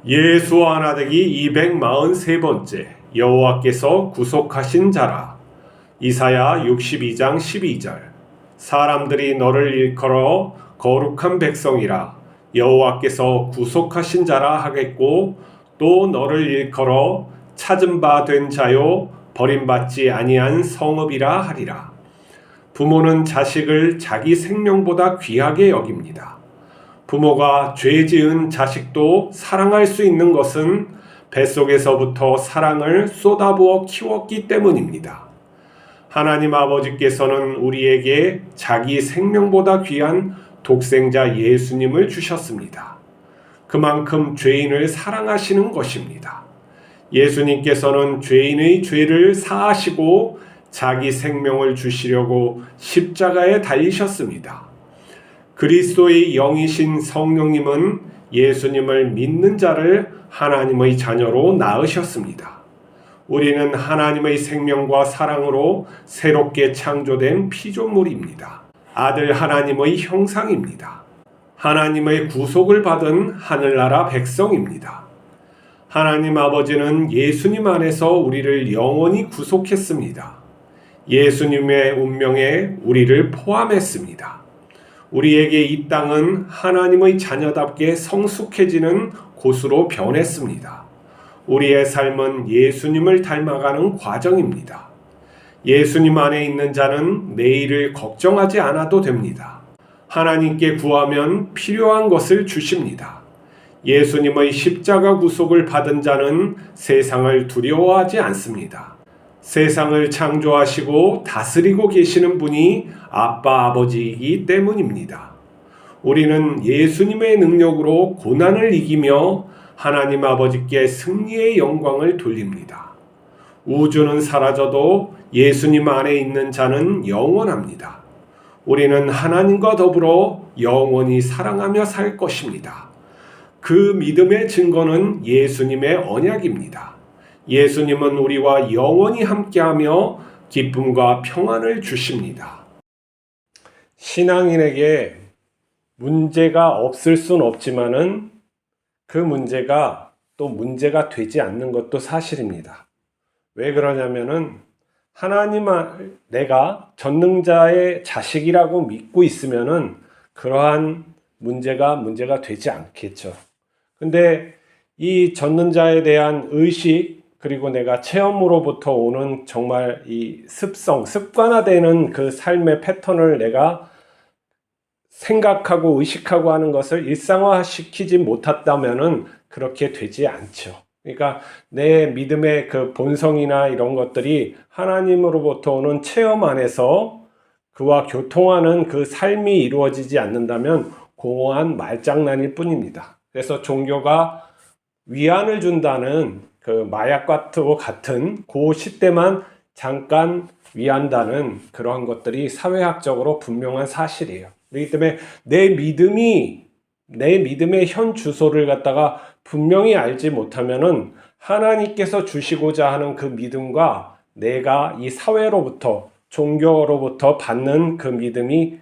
예수 하나되기 243번째 여호와께서 구속하신 자라. 이사야 62장 12절. 사람들이 너를 일컬어 거룩한 백성이라 여호와께서 구속하신 자라 하겠고, 또 너를 일컬어 찾은 바 된 자요 버림받지 아니한 성읍이라 하리라. 부모는 자식을 자기 생명보다 귀하게 여깁니다. 부모가 죄 지은 자식도 사랑할 수 있는 것은 뱃속에서부터 사랑을 쏟아부어 키웠기 때문입니다. 하나님 아버지께서는 우리에게 자기 생명보다 귀한 독생자 예수님을 주셨습니다. 그만큼 죄인을 사랑하시는 것입니다. 예수님께서는 죄인의 죄를 사하시고 자기 생명을 주시려고 십자가에 달리셨습니다. 그리스도의 영이신 성령님은 예수님을 믿는 자를 하나님의 자녀로 낳으셨습니다. 우리는 하나님의 생명과 사랑으로 새롭게 창조된 피조물입니다. 아들 하나님의 형상입니다. 하나님의 구속을 받은 하늘나라 백성입니다. 하나님 아버지는 예수님 안에서 우리를 영원히 구속했습니다. 예수님의 운명에 우리를 포함했습니다. 우리에게 이 땅은 하나님의 자녀답게 성숙해지는 곳으로 변했습니다. 우리의 삶은 예수님을 닮아가는 과정입니다. 예수님 안에 있는 자는 내일을 걱정하지 않아도 됩니다. 하나님께 구하면 필요한 것을 주십니다. 예수님의 십자가 구속을 받은 자는 세상을 두려워하지 않습니다. 세상을 창조하시고 다스리고 계시는 분이 아빠 아버지이기 때문입니다. 우리는 예수님의 능력으로 고난을 이기며 하나님 아버지께 승리의 영광을 돌립니다. 우주는 사라져도 예수님 안에 있는 자는 영원합니다. 우리는 하나님과 더불어 영원히 사랑하며 살 것입니다. 그 믿음의 증거는 예수님의 언약입니다. 예수님은 우리와 영원히 함께하며 기쁨과 평안을 주십니다. 신앙인에게 문제가 없을 순 없지만은 그 문제가 또 문제가 되지 않는 것도 사실입니다. 왜 그러냐면은 내가 전능자의 자식이라고 믿고 있으면은 그러한 문제가 되지 않겠죠. 근데 이 전능자에 대한 의식, 그리고 내가 체험으로부터 오는 정말 이 습관화되는 그 삶의 패턴을 내가 생각하고 의식하고 하는 것을 일상화시키지 못했다면은 그렇게 되지 않죠. 그러니까 내 믿음의 그 본성이나 이런 것들이 하나님으로부터 오는 체험 안에서 그와 교통하는 그 삶이 이루어지지 않는다면 공허한 말장난일 뿐입니다. 그래서 종교가 위안을 준다는 그 마약과 같은 그 시대만 잠깐 위한다는 그러한 것들이 사회학적으로 분명한 사실이에요. 그렇기 때문에 내 믿음의 현 주소를 갖다가 분명히 알지 못하면은 하나님께서 주시고자 하는 그 믿음과 내가 이 사회로부터, 종교로부터 받는 그 믿음이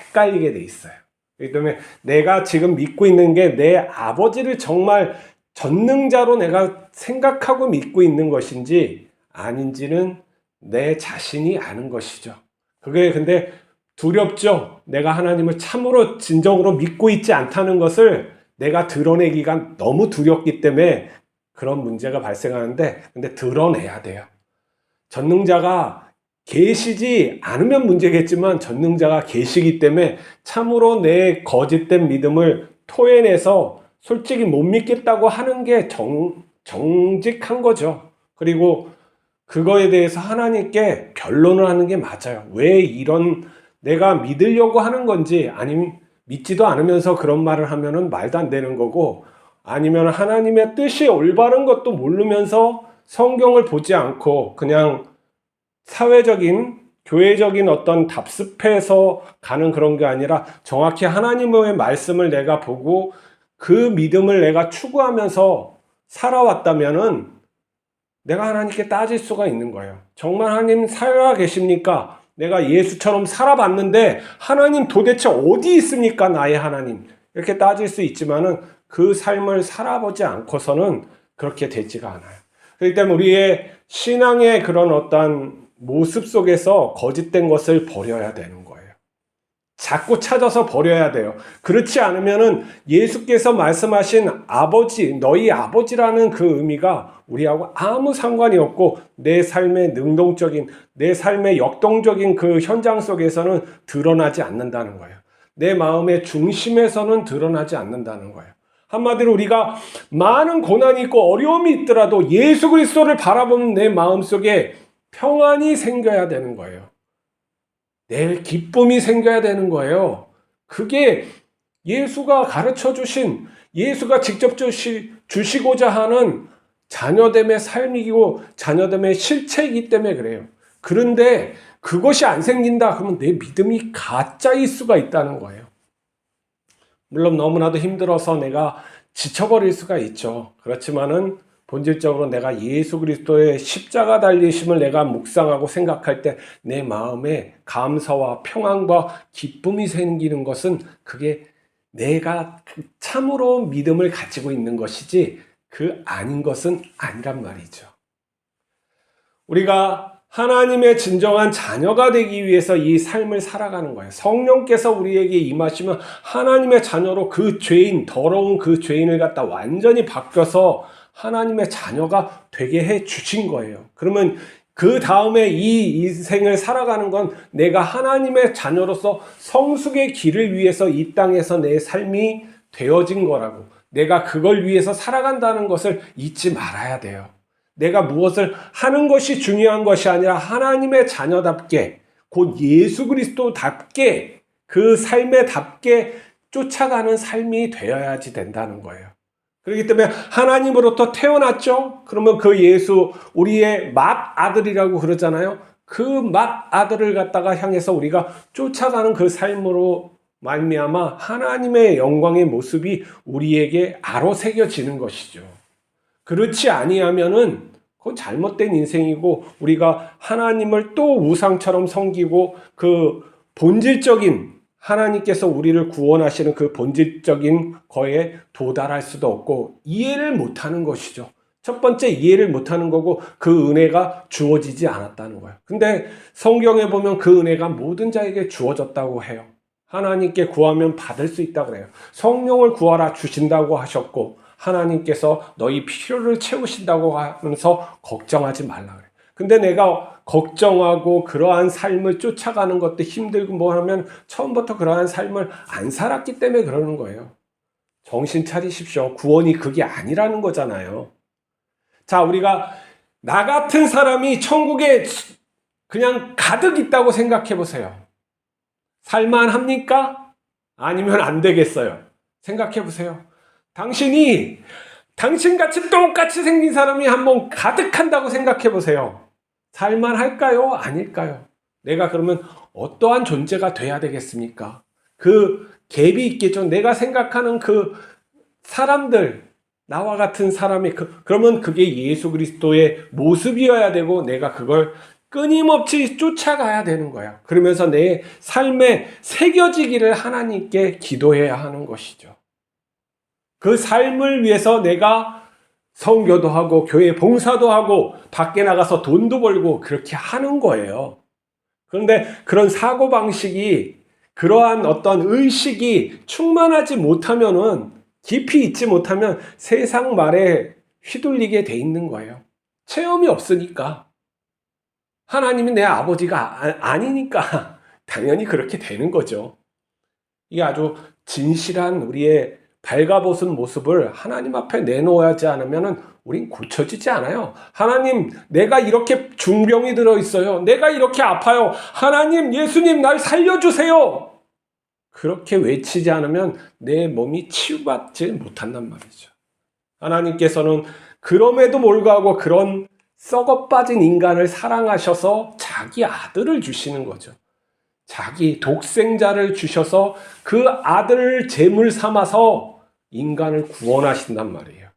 헷갈리게 돼 있어요. 그렇기 때문에 내가 지금 믿고 있는 게 내 아버지를 정말 전능자로 내가 생각하고 믿고 있는 것인지 아닌지는 내 자신이 아는 것이죠. 그게 근데 두렵죠. 내가 하나님을 참으로 진정으로 믿고 있지 않다는 것을 내가 드러내기가 너무 두렵기 때문에 그런 문제가 발생하는데, 근데 드러내야 돼요. 전능자가 계시지 않으면 문제겠지만 전능자가 계시기 때문에 참으로 내 거짓된 믿음을 토해내서 솔직히 못 믿겠다고 하는 게 정직한 거죠. 그리고 그거에 대해서 하나님께 변론을 하는 게 맞아요. 왜 이런 내가 믿으려고 하는 건지, 아니면 믿지도 않으면서 그런 말을 하면은 말도 안 되는 거고, 아니면 하나님의 뜻이 올바른 것도 모르면서 성경을 보지 않고 그냥 사회적인 교회적인 어떤 답습해서 가는 그런 게 아니라 정확히 하나님의 말씀을 내가 보고 그 믿음을 내가 추구하면서 살아왔다면은 내가 하나님께 따질 수가 있는 거예요. 정말 하나님 살아 계십니까? 내가 예수처럼 살아봤는데 하나님 도대체 어디 있습니까? 나의 하나님. 이렇게 따질 수 있지만은 그 삶을 살아보지 않고서는 그렇게 되지가 않아요. 그렇기 때문에 우리의 신앙의 그런 어떤 모습 속에서 거짓된 것을 버려야 되는 거예요. 자꾸 찾아서 버려야 돼요. 그렇지 않으면은 예수께서 말씀하신 아버지, 너희 아버지라는 그 의미가 우리하고 아무 상관이 없고 내 삶의 능동적인, 내 삶의 역동적인 그 현장 속에서는 드러나지 않는다는 거예요. 내 마음의 중심에서는 드러나지 않는다는 거예요. 한마디로 우리가 많은 고난이 있고 어려움이 있더라도 예수 그리스도를 바라보는 내 마음속에 평안이 생겨야 되는 거예요. 내 기쁨이 생겨야 되는 거예요. 그게 예수가 가르쳐 주신, 예수가 직접 주시고자 하는 자녀됨의 삶이고 자녀됨의 실체이기 때문에 그래요. 그런데 그것이 안 생긴다 그러면 내 믿음이 가짜일 수가 있다는 거예요. 물론 너무나도 힘들어서 내가 지쳐버릴 수가 있죠. 그렇지만은 본질적으로 내가 예수 그리스도의 십자가 달리심을 내가 묵상하고 생각할 때 내 마음에 감사와 평안과 기쁨이 생기는 것은 그게 내가 참으로 믿음을 가지고 있는 것이지 그 아닌 것은 아니란 말이죠. 우리가 하나님의 진정한 자녀가 되기 위해서 이 삶을 살아가는 거예요. 성령께서 우리에게 임하시면 하나님의 자녀로 그 죄인, 더러운 그 죄인을 갖다 완전히 바뀌어서 하나님의 자녀가 되게 해 주신 거예요. 그러면 그 다음에 이 인생을 살아가는 건 내가 하나님의 자녀로서 성숙의 길을 위해서 이 땅에서 내 삶이 되어진 거라고, 내가 그걸 위해서 살아간다는 것을 잊지 말아야 돼요. 내가 무엇을 하는 것이 중요한 것이 아니라 하나님의 자녀답게, 곧 예수 그리스도답게, 그 삶에답게 쫓아가는 삶이 되어야지 된다는 거예요. 그렇기 때문에 하나님으로부터 태어났죠? 그러면 그 예수, 우리의 맏아들이라고 그러잖아요. 그 맏아들을 갖다가 향해서 우리가 쫓아가는 그 삶으로 말미암아 하나님의 영광의 모습이 우리에게 아로새겨지는 것이죠. 그렇지 아니하면은 그건 잘못된 인생이고 우리가 하나님을 또 우상처럼 섬기고 그 본질적인 하나님께서 우리를 구원하시는 그 본질적인 거에 도달할 수도 없고 이해를 못하는 것이죠. 첫 번째 이해를 못하는 거고 그 은혜가 주어지지 않았다는 거예요. 근데 성경에 보면 그 은혜가 모든 자에게 주어졌다고 해요. 하나님께 구하면 받을 수 있다고 그래요. 성령을 구하라 주신다고 하셨고 하나님께서 너희 필요를 채우신다고 하면서 걱정하지 말라 그래요. 근데 내가 걱정하고 그러한 삶을 쫓아가는 것도 힘들고 뭐 하면 처음부터 그러한 삶을 안 살았기 때문에 그러는 거예요. 정신 차리십시오. 구원이 그게 아니라는 거잖아요. 자, 우리가 나 같은 사람이 천국에 그냥 가득 있다고 생각해 보세요. 살만합니까? 아니면 안 되겠어요. 생각해 보세요. 당신같이 똑같이 생긴 사람이 한번 가득한다고 생각해 보세요. 살만할까요? 아닐까요? 내가 그러면 어떠한 존재가 돼야 되겠습니까? 그 갭이 있겠죠. 내가 생각하는 그 사람들, 나와 같은 사람이 그러면 그게 예수 그리스도의 모습이어야 되고 내가 그걸 끊임없이 쫓아가야 되는 거야. 그러면서 내 삶에 새겨지기를 하나님께 기도해야 하는 것이죠. 그 삶을 위해서 내가 선교도 하고 교회 봉사도 하고 밖에 나가서 돈도 벌고 그렇게 하는 거예요. 그런데 그런 사고방식이, 그러한 어떤 의식이 충만하지 못하면은, 깊이 있지 못하면 세상 말에 휘둘리게 돼 있는 거예요. 체험이 없으니까. 하나님이 내 아버지가 아니니까 당연히 그렇게 되는 거죠. 이게 아주 진실한 우리의 발가벗은 모습을 하나님 앞에 내놓아야지 않으면 우린 고쳐지지 않아요. 하나님, 내가 이렇게 중병이 들어있어요. 내가 이렇게 아파요. 하나님, 예수님, 날 살려주세요. 그렇게 외치지 않으면 내 몸이 치유받지 못한단 말이죠. 하나님께서는 그럼에도 불구하고 그런 썩어빠진 인간을 사랑하셔서 자기 아들을 주시는 거죠. 자기 독생자를 주셔서 그 아들을 제물 삼아서 인간을 구원하신단 말이에요.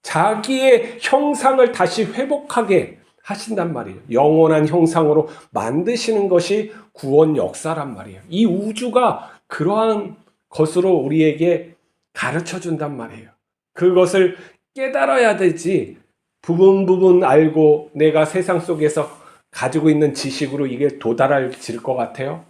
자기의 형상을 다시 회복하게 하신단 말이에요. 영원한 형상으로 만드시는 것이 구원 역사란 말이에요. 이 우주가 그러한 것으로 우리에게 가르쳐 준단 말이에요. 그것을 깨달아야 되지, 부분 알고 내가 세상 속에서 가지고 있는 지식으로 이게 도달할 것 같아요?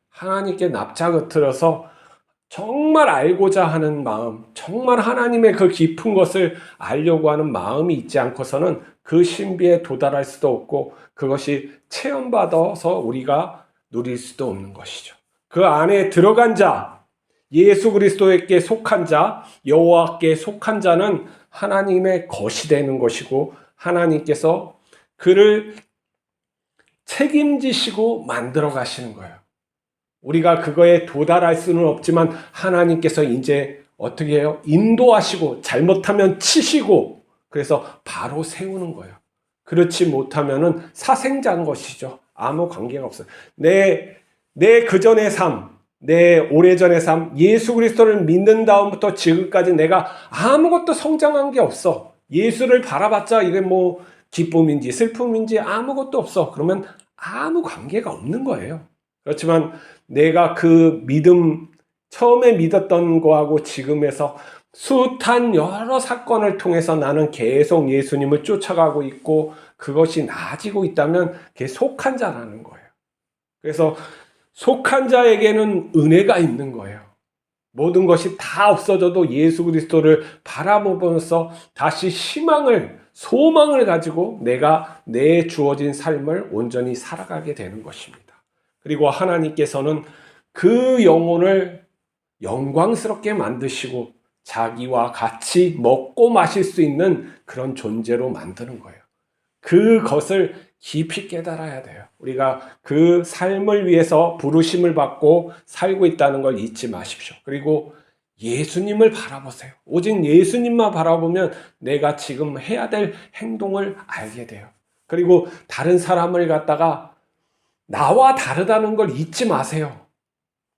하나님께 납작을 들어서 정말 알고자 하는 마음, 정말 하나님의 그 깊은 것을 알려고 하는 마음이 있지 않고서는 그 신비에 도달할 수도 없고, 그것이 체험받아서 우리가 누릴 수도 없는 것이죠. 그 안에 들어간 자, 예수 그리스도에게 속한 자, 여호와께 속한 자는 하나님의 것이 되는 것이고, 하나님께서 그를 책임지시고 만들어 가시는 거예요. 우리가 그거에 도달할 수는 없지만 하나님께서 이제 어떻게 해요? 인도하시고, 잘못하면 치시고, 그래서 바로 세우는 거예요. 그렇지 못하면은 사생자인 것이죠. 아무 관계가 없어요. 내 그전의 삶, 내 오래전의 삶, 예수 그리스도를 믿는 다음부터 지금까지 내가 아무것도 성장한 게 없어. 예수를 바라봤자 이게 뭐 기쁨인지 슬픔인지 아무것도 없어. 그러면 아무 관계가 없는 거예요. 그렇지만 내가 그 믿음, 처음에 믿었던 거하고 지금에서 숱한 여러 사건을 통해서 나는 계속 예수님을 쫓아가고 있고, 그것이 나아지고 있다면 그게 속한 자라는 거예요. 그래서 속한 자에게는 은혜가 있는 거예요. 모든 것이 다 없어져도 예수 그리스도를 바라보면서 다시 희망을, 소망을 가지고 내가 내 주어진 삶을 온전히 살아가게 되는 것입니다. 그리고 하나님께서는 그 영혼을 영광스럽게 만드시고 자기와 같이 먹고 마실 수 있는 그런 존재로 만드는 거예요. 그것을 깊이 깨달아야 돼요. 우리가 그 삶을 위해서 부르심을 받고 살고 있다는 걸 잊지 마십시오. 그리고 예수님을 바라보세요. 오직 예수님만 바라보면 내가 지금 해야 될 행동을 알게 돼요. 그리고 다른 사람을 갖다가 나와 다르다는 걸 잊지 마세요.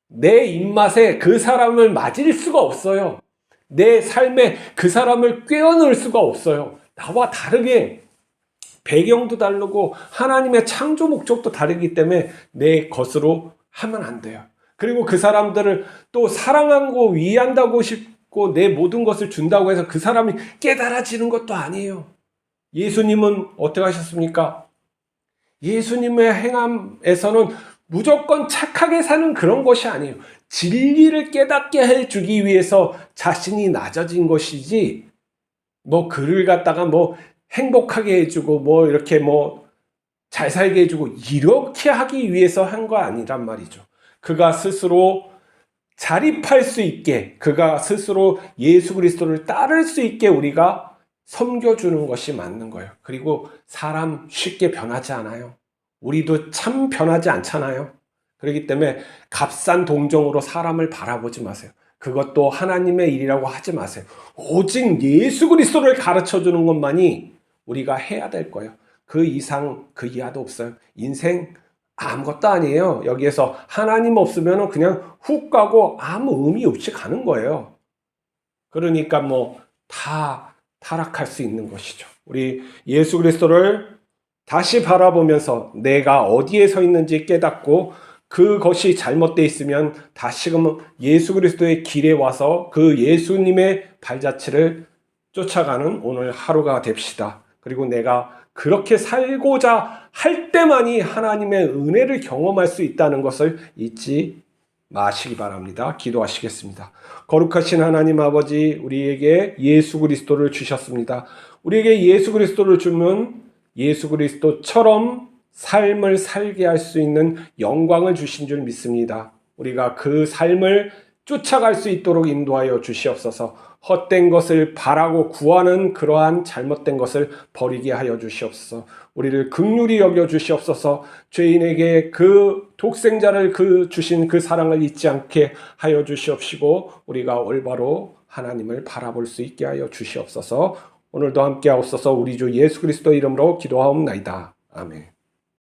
내 입맛에 그 사람을 맞을 수가 없어요. 내 삶에 그 사람을 꿰어넣을 수가 없어요. 나와 다르게 배경도 다르고 하나님의 창조 목적도 다르기 때문에 내 것으로 하면 안 돼요. 그리고 그 사람들을 또 사랑하고 위한다고 싶고 내 모든 것을 준다고 해서 그 사람이 깨달아지는 것도 아니에요. 예수님은 어떻게 하셨습니까? 예수님의 행함에서는 무조건 착하게 사는 그런 것이 아니에요. 진리를 깨닫게 해주기 위해서 자신이 낮아진 것이지, 뭐 그를 갖다가 뭐 행복하게 해주고 뭐 이렇게 뭐 잘 살게 해주고 이렇게 하기 위해서 한 거 아니란 말이죠. 그가 스스로 자립할 수 있게, 그가 스스로 예수 그리스도를 따를 수 있게 우리가 섬겨주는 것이 맞는 거예요. 그리고 사람 쉽게 변하지 않아요. 우리도 참 변하지 않잖아요. 그렇기 때문에 값싼 동정으로 사람을 바라보지 마세요. 그것도 하나님의 일이라고 하지 마세요. 오직 예수 그리스도를 가르쳐주는 것만이 우리가 해야 될 거예요. 그 이상 그 이하도 없어요. 인생 아무것도 아니에요. 여기에서 하나님 없으면 그냥 훅 가고 아무 의미 없이 가는 거예요. 그러니까 뭐 다 타락할 수 있는 것이죠. 우리 예수 그리스도를 다시 바라보면서 내가 어디에 서 있는지 깨닫고, 그것이 잘못되어 있으면 다시금 예수 그리스도의 길에 와서 그 예수님의 발자취를 쫓아가는 오늘 하루가 됩시다. 그리고 내가 그렇게 살고자 할 때만이 하나님의 은혜를 경험할 수 있다는 것을 잊지 마시기 바랍니다. 기도하시겠습니다. 거룩하신 하나님 아버지, 우리에게 예수 그리스도를 주셨습니다. 우리에게 예수 그리스도를 주면 예수 그리스도처럼 삶을 살게 할 수 있는 영광을 주신 줄 믿습니다. 우리가 그 삶을 쫓아갈 수 있도록 인도하여 주시옵소서. 헛된 것을 바라고 구하는 그러한 잘못된 것을 버리게 하여 주시옵소서. 우리를 긍휼히 여겨 주시옵소서. 죄인에게 그 독생자를 주신 그 사랑을 잊지 않게 하여 주시옵시고, 우리가 올바로 하나님을 바라볼 수 있게 하여 주시옵소서. 오늘도 함께 하옵소서. 우리 주 예수 그리스도 이름으로 기도하옵나이다. 아멘.